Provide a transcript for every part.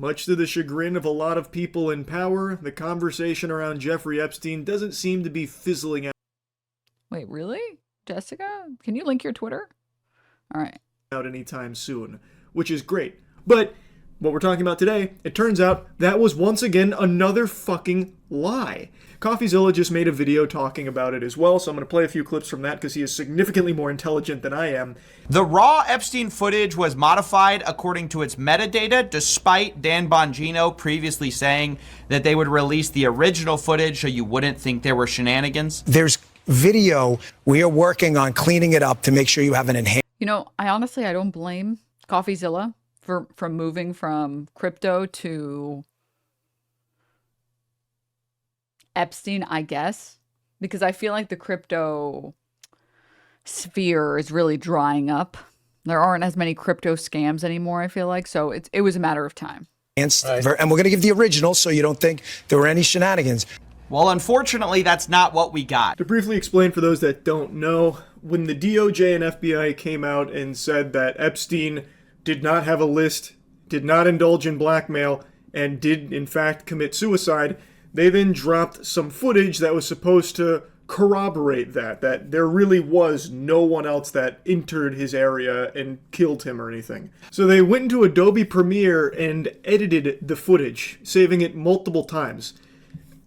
Much to the chagrin of a lot of people in power, the conversation around Jeffrey Epstein doesn't seem to be fizzling Wait, really? Jessica? Can you link your Twitter? All right. out anytime soon, which is great. But what we're talking about today, it turns out that was once again another fucking lie. CoffeeZilla just made a video talking about it as well, so I'm going to play a few clips from that because he is significantly more intelligent than I am. The raw Epstein footage was modified according to its metadata, despite Dan Bongino previously saying that they would release the original footage so you wouldn't think there were shenanigans. There's video. We are working on cleaning it up to make sure you have an enhanced. You know, I don't blame CoffeeZilla from moving from crypto to Epstein, I guess, because I feel like the crypto sphere is really drying up. There aren't as many crypto scams anymore, I feel like. So it was a matter of time. Right. And we're going to give the original so you don't think there were any shenanigans. Well, unfortunately, that's not what we got. To briefly explain for those that don't know, when the DOJ and FBI came out and said that Epstein did not have a list, did not indulge in blackmail, and did in fact commit suicide, they then dropped some footage that was supposed to corroborate that there really was no one else that entered his area and killed him or anything. So they went into Adobe Premiere and edited the footage, saving it multiple times.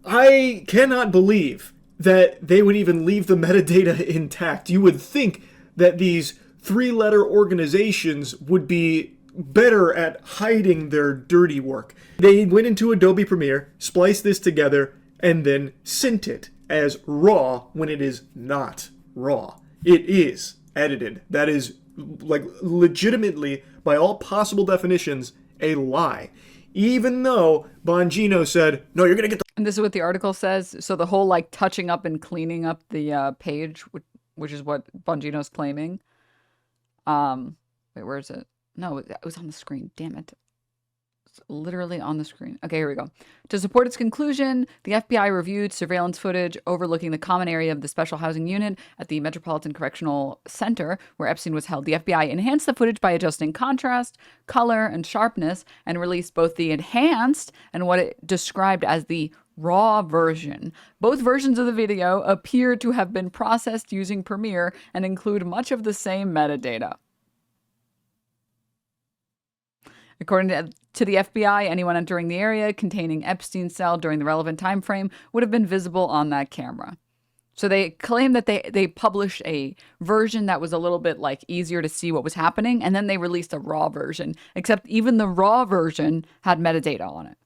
I cannot believe that they would even leave the metadata intact. You would think that these three-letter organizations would be better at hiding their dirty work. They went into Adobe Premiere, spliced this together, and then sent it as raw when it is not raw. It is edited. That is, like, legitimately, by all possible definitions, a lie. Even though Bongino said, no, you're going to get the... And this is what the article says. So the whole, like, touching up and cleaning up the page, which is what Bongino's claiming. Wait, where is it? No, it was on the screen. Damn it. It's literally on the screen. Okay, here we go. To support its conclusion, the FBI reviewed surveillance footage overlooking the common area of the special housing unit at the Metropolitan Correctional Center where Epstein was held. The FBI enhanced the footage by adjusting contrast, color, and sharpness, and released both the enhanced and what it described as the raw version. Both versions of the video appear to have been processed using Premiere and include much of the same metadata. According to the FBI, anyone entering the area containing Epstein's cell during the relevant time frame would have been visible on that camera. So they claim that they published a version that was a little bit like easier to see what was happening, and then they released a raw version, except even the raw version had metadata on it.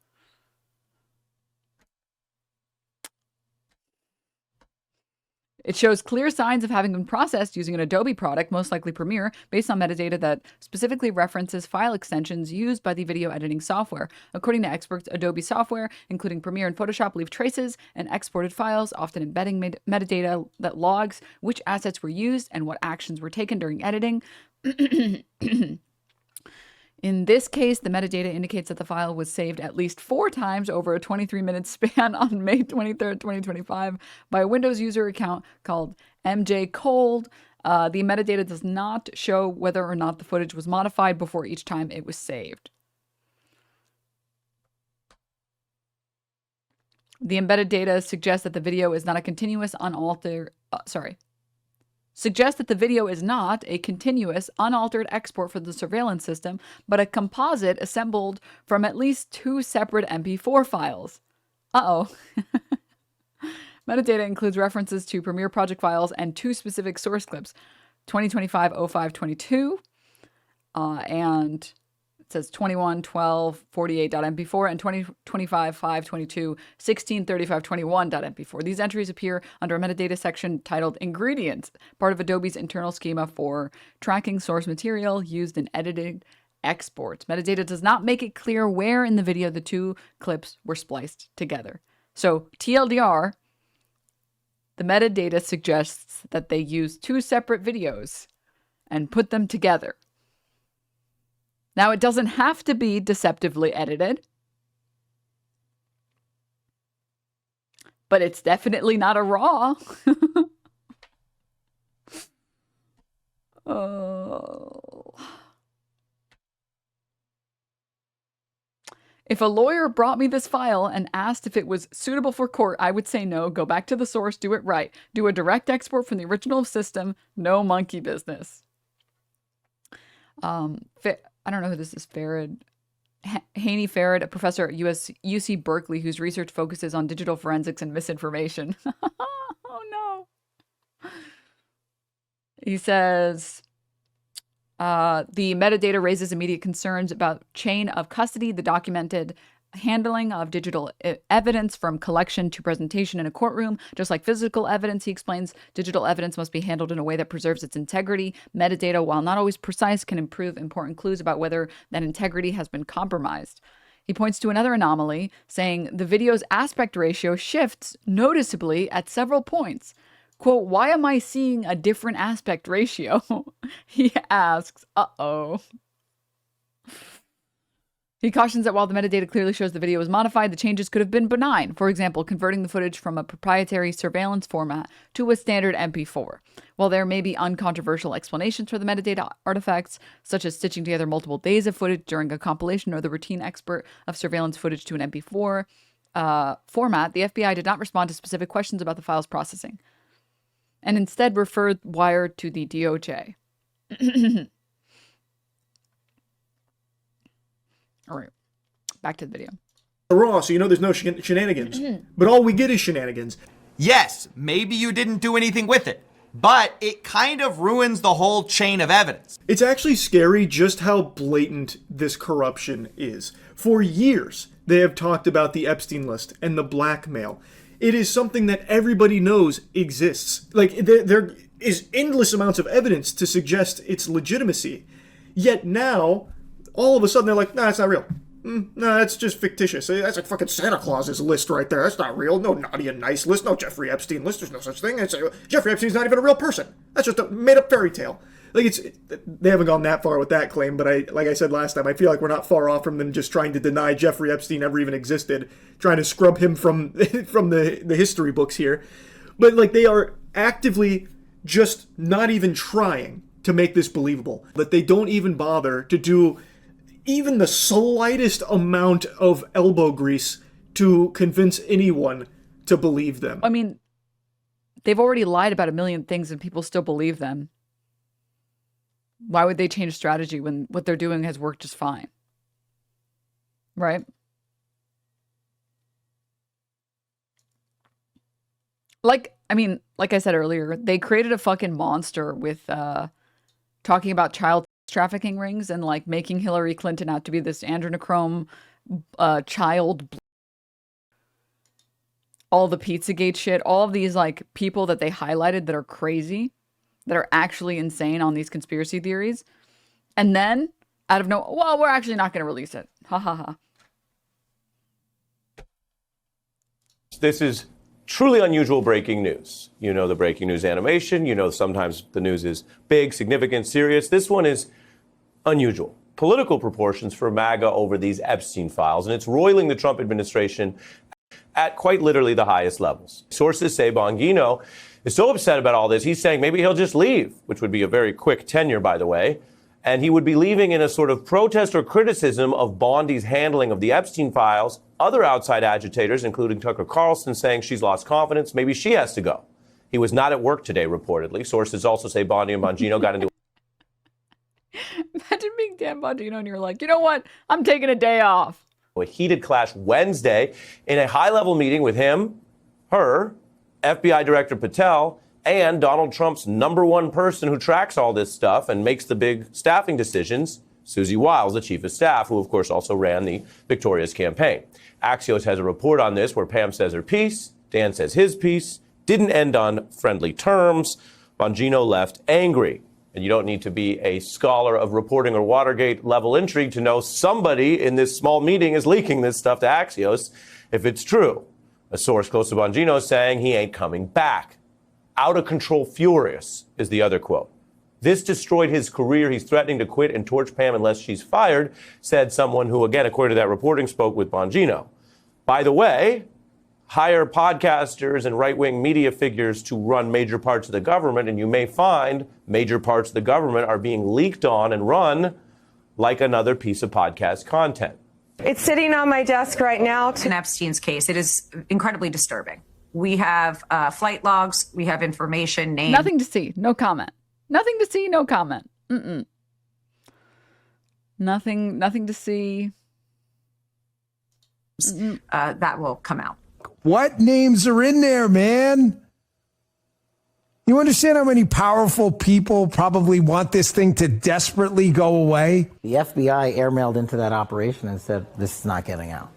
It shows clear signs of having been processed using an Adobe product, most likely Premiere, based on metadata that specifically references file extensions used by the video editing software. According to experts, Adobe software, including Premiere and Photoshop, leave traces and exported files, often embedding metadata that logs which assets were used and what actions were taken during editing. In this case, the metadata indicates that the file was saved at least 4 times over a 23-minute span on May 23rd, 2025 by a Windows user account called MJ Cold. The metadata does not show whether or not the footage was modified before each time it was saved. The embedded data suggests that the video is not a continuous, unaltered export for the surveillance system, but a composite assembled from at least 2 separate MP4 files. Metadata includes references to Premiere project files and 2 specific source clips, 2025-05-22, and it says 21-12-48.mp4 and 2025-5-22-16-35-21.mp4. These entries appear under a metadata section titled Ingredients, part of Adobe's internal schema for tracking source material used in edited exports. Metadata does not make it clear where in the video the 2 clips were spliced together. So, TLDR, the metadata suggests that they used 2 separate videos and put them together. Now, it doesn't have to be deceptively edited, but it's definitely not a raw. Oh. If a lawyer brought me this file and asked if it was suitable for court, I would say no, go back to the source, do it right. Do a direct export from the original system, no monkey business. I don't know who this is, Farad. Haney Farad, a professor at UC Berkeley whose research focuses on digital forensics and misinformation. Oh no. He says, the metadata raises immediate concerns about chain of custody, the documented handling of digital evidence from collection to presentation in a courtroom. Just like physical evidence, he explains, digital evidence must be handled in a way that preserves its integrity. Metadata, while not always precise, can improve important clues about whether that integrity has been compromised. He points to another anomaly, saying the video's aspect ratio shifts noticeably at several points. Quote, why am I seeing a different aspect ratio? He asks, uh-oh. He cautions that while the metadata clearly shows the video was modified, the changes could have been benign. For example, converting the footage from a proprietary surveillance format to a standard MP4. While there may be uncontroversial explanations for the metadata artifacts, such as stitching together multiple days of footage during a compilation or the routine export of surveillance footage to an MP4 format, the FBI did not respond to specific questions about the file's processing, and instead referred wire to the DOJ. All right, back to the video. Raw, so you know there's no shenanigans. But all we get is shenanigans. Yes, maybe you didn't do anything with it, but it kind of ruins the whole chain of evidence. It's actually scary just how blatant this corruption is. For years, they have talked about the Epstein list and the blackmail. It is something that everybody knows exists. Like, there is endless amounts of evidence to suggest its legitimacy. Yet now, all of a sudden, they're like, nah, it's not real. No, that's just fictitious. That's like fucking Santa Claus's list right there. That's not real. No naughty and nice list. No Jeffrey Epstein list. There's no such thing. Jeffrey Epstein's not even a real person. That's just a made-up fairy tale. Like, they haven't gone that far with that claim, but like I said last time, I feel like we're not far off from them just trying to deny Jeffrey Epstein ever even existed, trying to scrub him from the history books here. But, like, they are actively just not even trying to make this believable. That they don't even bother to do even the slightest amount of elbow grease to convince anyone to believe them. I mean, they've already lied about a million things and people still believe them. Why would they change strategy when what they're doing has worked just fine? Right? Like I said earlier, they created a fucking monster with talking about child trafficking rings and like making Hillary Clinton out to be this adrenochrome child. All the Pizzagate shit, all of these like people that they highlighted that are crazy, that are actually insane on these conspiracy theories. And then out of well, we're actually not going to release it. Ha ha ha. This is truly unusual breaking news. You know the breaking news animation. You know sometimes the news is big, significant, serious. This one is unusual. Political proportions for MAGA over these Epstein files, and it's roiling the Trump administration at quite literally the highest levels. Sources say Bongino is so upset about all this, he's saying maybe he'll just leave, which would be a very quick tenure, by the way. And he would be leaving in a sort of protest or criticism of Bondi's handling of the Epstein files. Other outside agitators, including Tucker Carlson, saying she's lost confidence. Maybe she has to go. He was not at work today, reportedly. Sources also say Bondi and Bongino got into Imagine being Dan Bongino and you're like, you know what? I'm taking a day off. a heated clash Wednesday in a high-level meeting with him, her, FBI Director Patel, and Donald Trump's number one person who tracks all this stuff and makes the big staffing decisions, Susie Wiles, the chief of staff, who, of course, also ran the Victoria's campaign. Axios has a report on this where Pam says her piece, Dan says his piece, didn't end on friendly terms. Bongino left angry. And you don't need to be a scholar of reporting or Watergate level intrigue to know somebody in this small meeting is leaking this stuff to Axios if it's true. A source close to Bongino saying he ain't coming back. Out of control furious is the other quote. This destroyed his career. He's threatening to quit and torch Pam unless she's fired, said someone who, again, according to that reporting, spoke with Bongino. By the way, hire podcasters and right-wing media figures to run major parts of the government, and you may find major parts of the government are being leaked on and run like another piece of podcast content. It's sitting on my desk right now. In Epstein's case, it is incredibly disturbing. We have flight logs. We have information, names. Nothing to see. No comment. Nothing to see. No comment. Nothing to see. That will come out. What names are in there, man? You understand how many powerful people probably want this thing to desperately go away? The FBI airmailed into that operation and said, this is not getting out.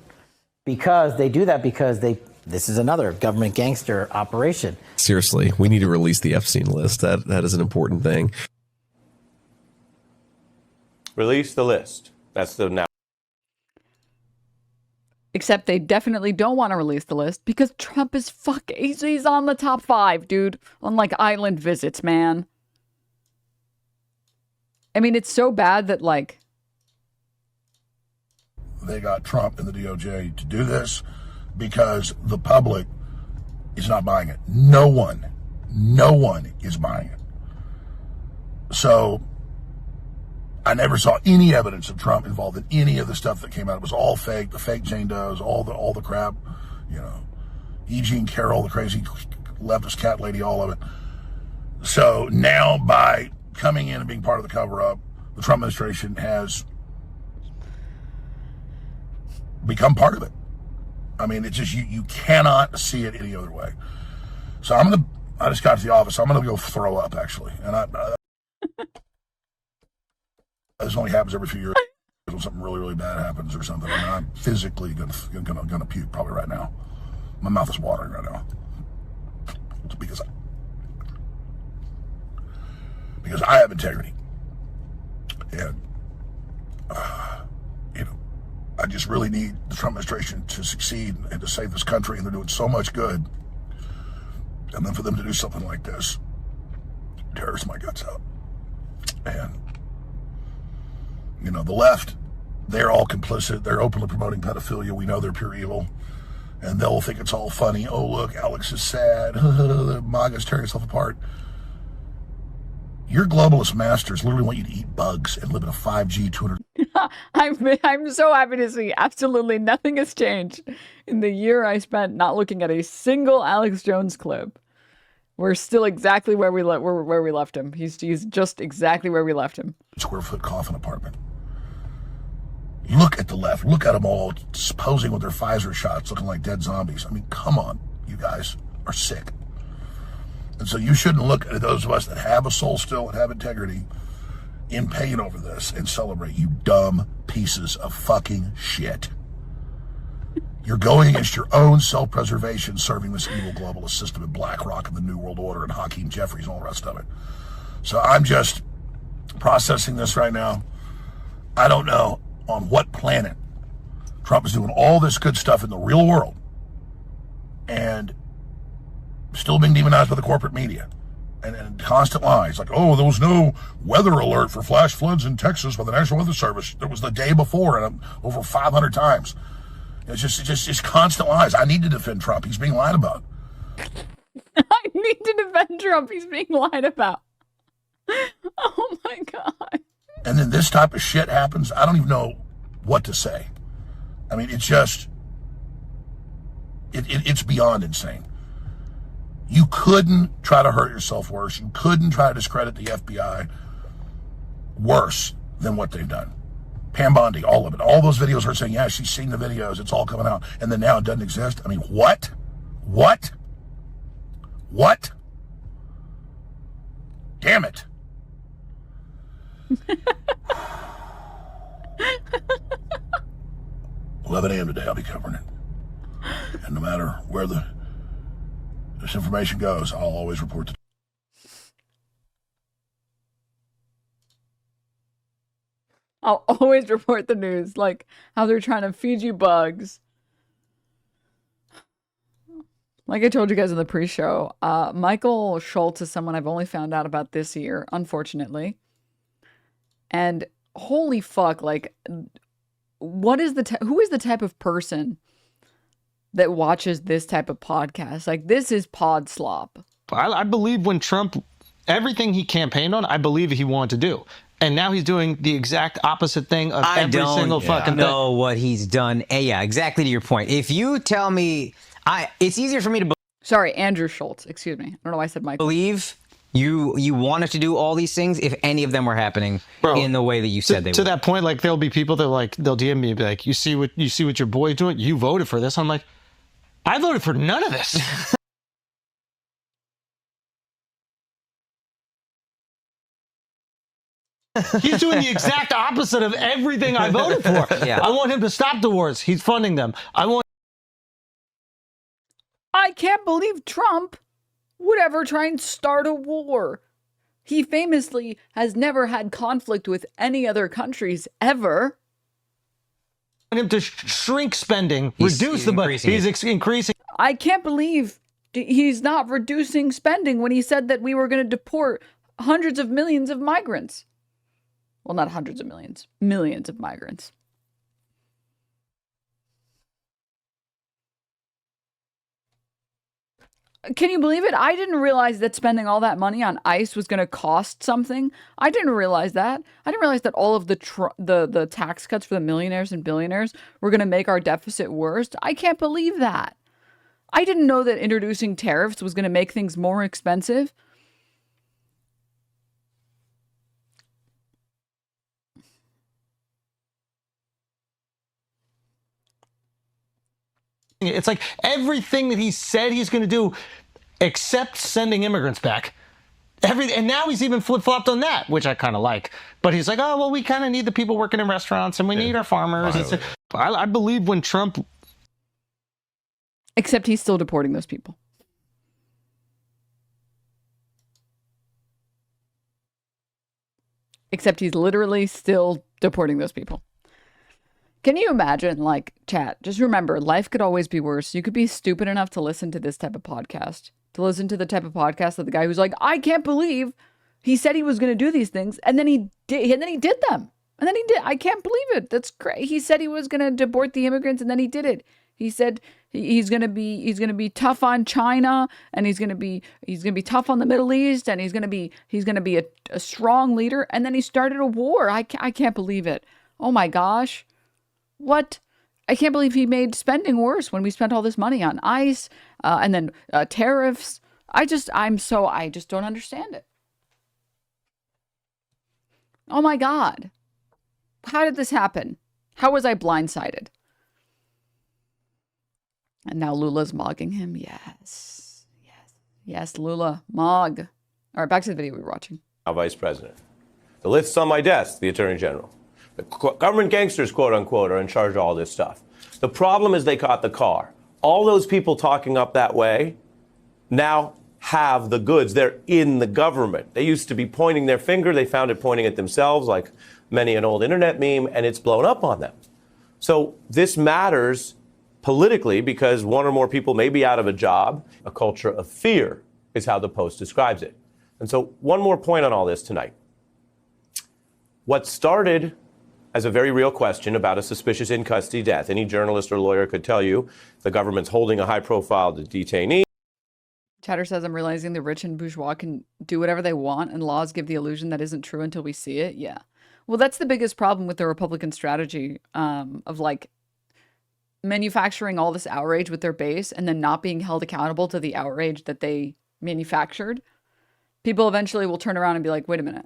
Because they do that because this is another government gangster operation. Seriously, we need to release the Epstein list. That is an important thing. Release the list. That's the now. Except they definitely don't want to release the list because Trump is he's on the top 5, dude. On like island visits, man. I mean, it's so bad that like they got Trump and the DOJ to do this because the public is not buying it. No one is buying it. So I never saw any evidence of Trump involved in any of the stuff that came out. It was all fake, the fake Jane Does, all the crap, you know, E. Jean Carroll, the crazy leftist cat lady, all of it. So now by coming in and being part of the cover-up, the Trump administration has become part of it. I mean, it's just, you cannot see it any other way. So I just got to the office. I'm going to go throw up, actually. And this only happens every few years when something really, really bad happens or something. I mean, I'm physically gonna puke probably right now. My mouth is watering right now. It's because I have integrity. And, you know, I just really need the Trump administration to succeed and to save this country, and they're doing so much good. And then for them to do something like this tears my guts out. And you know, the left, they're all complicit. They're openly promoting pedophilia. We know they're pure evil. And they'll think it's all funny. Oh, look, Alex is sad. MAGA's tearing itself apart. Your globalist masters literally want you to eat bugs and live in a 5G 200. I'm so happy to see absolutely nothing has changed in the year I spent not looking at a single Alex Jones clip. We're still exactly where we left him. He's just exactly where we left him. Square foot coffin apartment. Look at the left. Look at them all posing with their Pfizer shots, looking like dead zombies. I mean, come on. You guys are sick. And so you shouldn't look at those of us that have a soul still and have integrity in pain over this and celebrate, you dumb pieces of fucking shit. You're going against your own self-preservation, serving this evil globalist system at BlackRock and the New World Order and Hakeem Jeffries and all the rest of it. So I'm just processing this right now. I don't know on what planet Trump is doing all this good stuff in the real world and still being demonized by the corporate media and constant lies like, oh, there was no weather alert for flash floods in Texas by the National Weather Service. There was the day before and over 500 times. It's just constant lies. I need to defend Trump. He's being lied about. I need to defend Trump. He's being lied about. Oh my God. And then this type of shit happens. I don't even know what to say. I mean, it's just, it's beyond insane. You couldn't try to hurt yourself worse. You couldn't try to discredit the FBI worse than what they've done. Pam Bondi, all of it. All those videos are saying, yeah, she's seen the videos. It's all coming out. And then now it doesn't exist. I mean, what? What? What? Damn it. 11 a.m. today, I'll be covering it. And no matter where this information goes, I'll always report to. I'll always report the news, like how they're trying to feed you bugs. Like I told you guys in the pre-show, Michael Schultz is someone I've only found out about this year, unfortunately. And holy fuck, like, what is who is the type of person that watches this type of podcast? Like, this is pod slop. I believe when Trump, everything he campaigned on, I believe he wanted to do. And now he's doing the exact opposite thing of every single fucking know what he's done. Yeah, exactly to your point. If you tell me, it's easier for me to Sorry, Andrew Schultz. Excuse me. I don't know why I said Michael. believe you wanted to do all these things if any of them were happening in the way that you said they would. To that point, like there'll be people that like they'll DM me and be like, you see what your boy's doing? You voted for this. I'm like, I voted for none of this. He's doing the exact opposite of everything I voted for. Yeah. I want him to stop the wars. He's funding them. I can't believe Trump would ever try and start a war. He famously has never had conflict with any other countries ever. I want him to shrink spending, reduce the budget. He's increasing. I can't believe he's not reducing spending when he said that we were going to deport hundreds of millions of migrants. Well, not hundreds of millions, millions of migrants. Can you believe it? I didn't realize that spending all that money on ICE was going to cost something. I didn't realize that. I didn't realize that all of the tax cuts for the millionaires and billionaires were going to make our deficit worse. I can't believe that. I didn't know that introducing tariffs was going to make things more expensive. It's like everything that he said he's going to do, except sending immigrants back. And now he's even flip-flopped on that, which I kind of like. But he's like, oh, well, we kind of need the people working in restaurants, and we need our farmers. I believe when Trump... Except he's still deporting those people. Except he's literally still deporting those people. Can you imagine, like, chat, just remember, life could always be worse. You could be stupid enough to listen to this type of podcast, to listen to the type of podcast of the guy who's like, I can't believe he said he was going to do these things, and then he did them. And then he did. I can't believe it. That's great. He said he was going to deport the immigrants, and then he did it. He said he's going to be tough on China, and he's going to be tough on the Middle East, and he's going to be a strong leader, and then he started a war. I can't believe it. Oh my gosh. What? I can't believe he made spending worse when we spent all this money on ICE and then tariffs. I just don't understand it. Oh my God. How did this happen? How was I blindsided? And now Lula's mogging him. Yes, Lula, mog. All right, back to the video we were watching. Vice President. The list's on my desk, the Attorney General. The government gangsters, quote unquote, are in charge of all this stuff. The problem is they caught the car. All those people talking up that way now have the goods. They're in the government. They used to be pointing their finger. They found it pointing at themselves, like many an old internet meme, and it's blown up on them. So this matters politically because one or more people may be out of a job. A culture of fear is how the Post describes it. And so one more point on all this tonight. What started as a very real question about a suspicious in-custody death. Any journalist or lawyer could tell you the government's holding a high-profile detainee. Chatter says, I'm realizing the rich and bourgeois can do whatever they want, and laws give the illusion that isn't true until we see it. Yeah. Well, that's the biggest problem with the Republican strategy of, like, manufacturing all this outrage with their base and then not being held accountable to the outrage that they manufactured. People eventually will turn around and be like, wait a minute.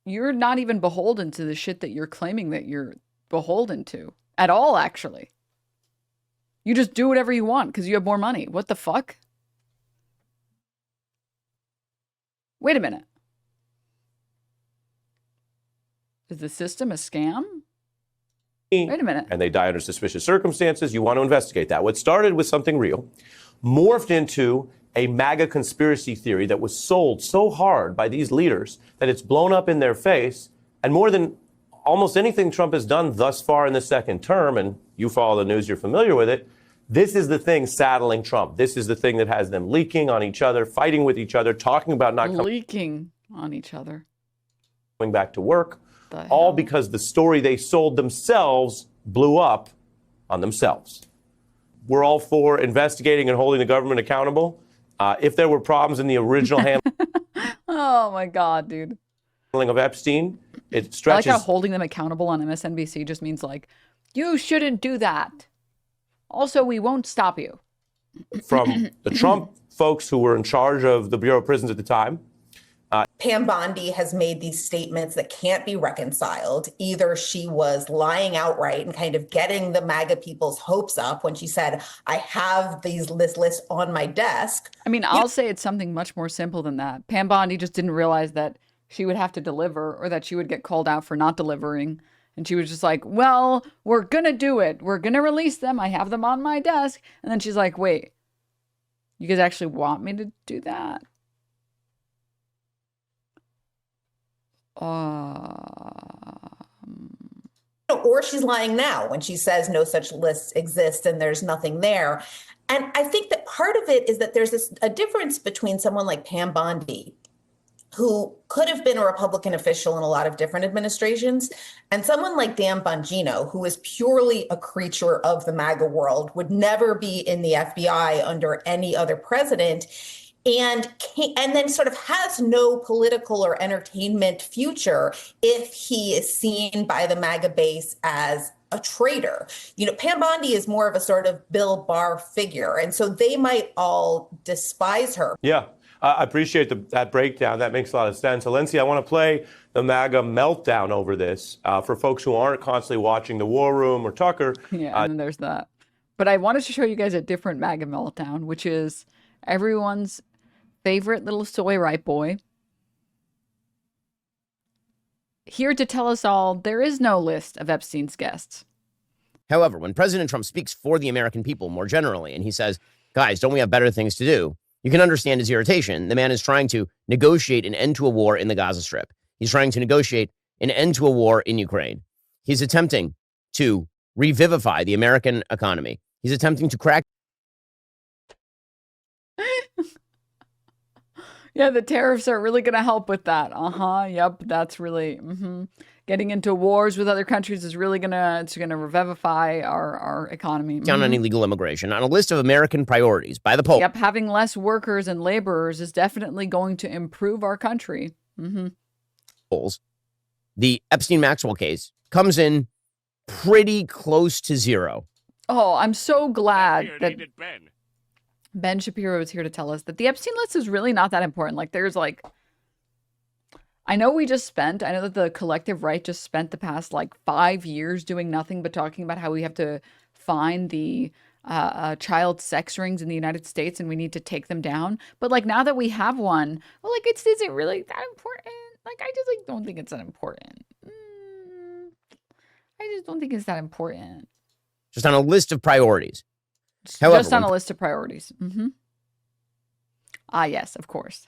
You're not even beholden to the shit that you're claiming that you're beholden to at all, actually. You just do whatever you want because you have more money. What the fuck? Wait a minute. Is the system a scam? Wait a minute. And they die under suspicious circumstances. You want to investigate that. What started with something real morphed into a MAGA conspiracy theory that was sold so hard by these leaders that it's blown up in their face. And more than almost anything Trump has done thus far in the second term, and you follow the news, you're familiar with it, this is the thing saddling Trump. This is the thing that has them leaking on each other, fighting with each other, talking about not leaking on each other, coming back to work, all because the story they sold themselves blew up on themselves. We're all for investigating and holding the government accountable. If there were problems in the original handling Oh my God, dude. of Epstein. It I like stretches how holding them accountable on MSNBC just means like, you shouldn't do that. Also, we won't stop you. from the Trump folks who were in charge of the Bureau of Prisons at the time. Pam Bondi has made these statements that can't be reconciled. Either she was lying outright and kind of getting the MAGA people's hopes up when she said, I have this list on my desk. I mean, I'll say it's something much more simple than that. Pam Bondi just didn't realize that she would have to deliver or that she would get called out for not delivering. And she was just like, well, we're going to do it. We're going to release them. I have them on my desk. And then she's like, wait, you guys actually want me to do that? Or she's lying now when she says no such lists exist and there's nothing there. And I think that part of it is that there's a difference between someone like Pam Bondi, who could have been a Republican official in a lot of different administrations, and someone like Dan Bongino, who is purely a creature of the MAGA world, would never be in the FBI under any other president, and then sort of has no political or entertainment future if he is seen by the MAGA base as a traitor. You know, Pam Bondi is more of a sort of Bill Barr figure, and so they might all despise her. Yeah. I appreciate that breakdown. That makes a lot of sense. Alencia, I want to play the MAGA meltdown over this for folks who aren't constantly watching The War Room or Tucker. Yeah, and then there's that. But I wanted to show you guys a different MAGA meltdown, which is everyone's favorite little soy ripe boy. Here to tell us all there is no list of Epstein's guests. However, when President Trump speaks for the American people more generally, and he says, guys, don't we have better things to do? You can understand his irritation. The man is trying to negotiate an end to a war in the Gaza Strip. He's trying to negotiate an end to a war in Ukraine. He's attempting to revivify the American economy. He's attempting to crack. Yeah, the tariffs are really going to help with that. Yep, that's really getting into wars with other countries is really gonna revivify our economy. Down on illegal immigration on a list of American priorities by the Pope. Yep, having less workers and laborers is definitely going to improve our country. The Epstein-Maxwell case comes in pretty close to zero. Oh, I'm so glad that Ben Shapiro is here to tell us that the Epstein list is really not that important. Like, there's like, I know that the collective right just spent the past like 5 years doing nothing but talking about how we have to find the child sex rings in the United States and we need to take them down. But like, now that we have one, well, like, is it really that important? Like, I just like don't think it's that important. I just don't think it's that important. Just on a list of priorities. However, just on a list of priorities. Ah, yes, of course.